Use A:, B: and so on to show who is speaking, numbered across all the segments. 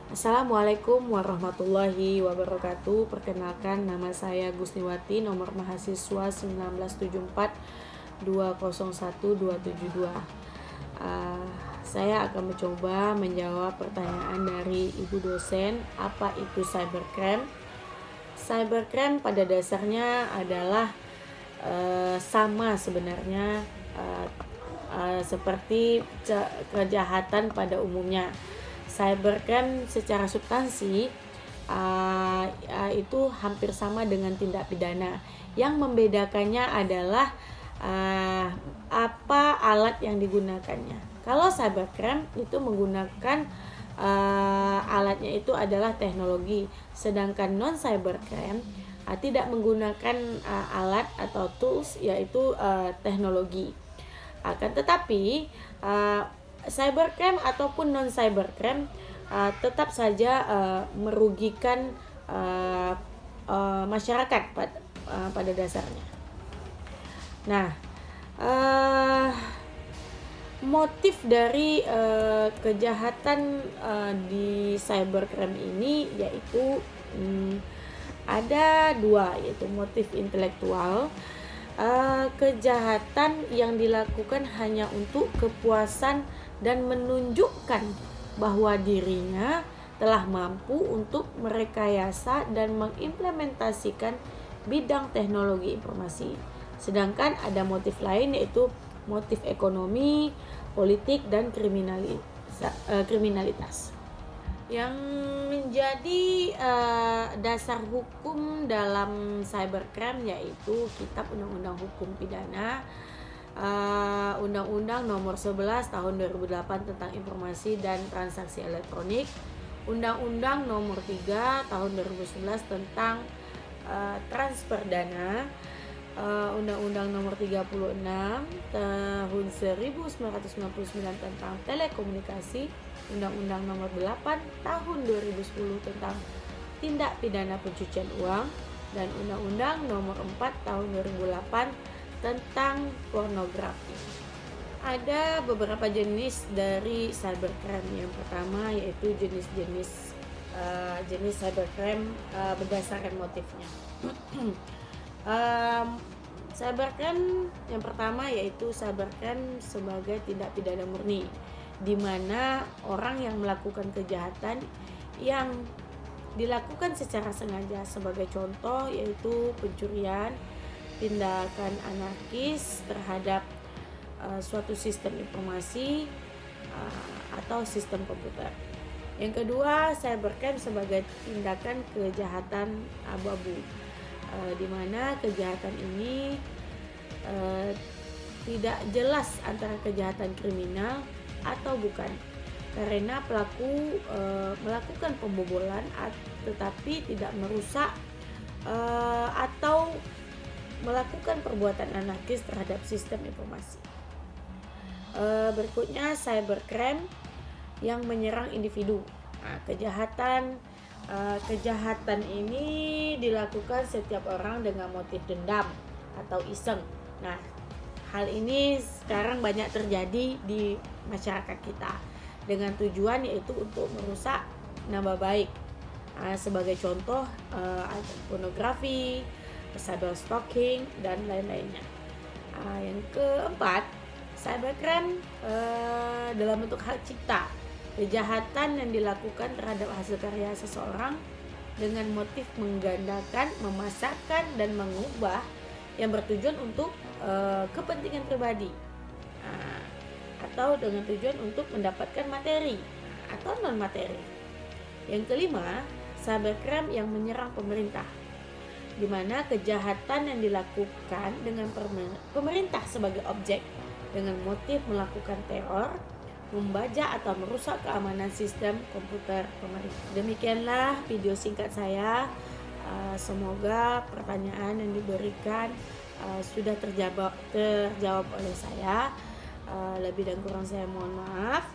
A: Assalamualaikum warahmatullahi wabarakatuh. Perkenalkan, nama saya Gusniwati, nomor mahasiswa 1974201272. Saya akan mencoba menjawab pertanyaan dari ibu dosen, apa itu cybercrime. Cybercrime pada dasarnya adalah sama sebenarnya seperti kejahatan pada umumnya. Cybercrime secara substansi itu hampir sama dengan tindak pidana. Yang membedakannya adalah apa alat yang digunakannya. Kalau cybercrime itu menggunakan alatnya itu adalah teknologi, sedangkan non cybercrime tidak menggunakan alat atau tools, yaitu teknologi. Akan tetapi cybercrime ataupun non cybercrime tetap saja merugikan masyarakat pada dasarnya. Nah, motif dari kejahatan di cybercrime ini yaitu ada dua, yaitu motif intelektual. Kejahatan yang dilakukan hanya untuk kepuasan dan menunjukkan bahwa dirinya telah mampu untuk merekayasa dan mengimplementasikan bidang teknologi informasi. Sedangkan ada motif lain, yaitu motif ekonomi, politik, dan kriminalitas. Yang menjadi dasar hukum dalam cybercrime yaitu Kitab Undang-Undang Hukum Pidana, Undang-Undang Nomor 11 Tahun 2008 tentang Informasi dan Transaksi Elektronik, Undang-Undang Nomor 3 Tahun 2011 tentang Transfer Dana, Undang-Undang Nomor 36 Tahun 1999 tentang Telekomunikasi, Undang-Undang Nomor 8 Tahun 2010 tentang Tindak Pidana Pencucian Uang, dan Undang-Undang Nomor 4 Tahun 2008 tentang pornografi. Ada beberapa jenis dari cybercrime. Yang pertama yaitu jenis cybercrime berdasarkan motifnya. Cybercrime yang pertama yaitu cybercrime sebagai tindak pidana murni, di mana orang yang melakukan kejahatan yang dilakukan secara sengaja. Sebagai contoh yaitu pencurian, tindakan anarkis terhadap suatu sistem informasi atau sistem komputer. Yang kedua, cybercrime sebagai tindakan kejahatan abu-abu, di mana kejahatan ini tidak jelas antara kejahatan kriminal atau bukan, karena pelaku melakukan pembobolan tetapi tidak merusak atau melakukan perbuatan anarkis terhadap sistem informasi. Berikutnya, cybercrime yang menyerang individu. Kejahatan ini dilakukan setiap orang dengan motif dendam atau iseng. Nah, hal ini sekarang banyak terjadi di masyarakat kita dengan tujuan yaitu untuk merusak nama baik. Sebagai contoh, pornografi, cyberstalking, dan lain-lainnya. Yang keempat, cybercrime dalam bentuk hak cipta, kejahatan yang dilakukan terhadap hasil karya seseorang dengan motif menggandakan, memasakkan, dan mengubah yang bertujuan untuk kepentingan pribadi, atau dengan tujuan untuk mendapatkan materi atau non materi. Yang kelima, cybercrime yang menyerang pemerintah, di mana kejahatan yang dilakukan dengan pemerintah sebagai objek dengan motif melakukan teror, membajak atau merusak keamanan sistem komputer pemerintah. Demikianlah video singkat saya. Semoga pertanyaan yang diberikan sudah terjawab oleh saya. Lebih dan kurang saya mohon maaf.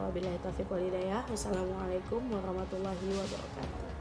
A: Wabillahi taufiq wal hidayah. Wassalamualaikum warahmatullahi wabarakatuh.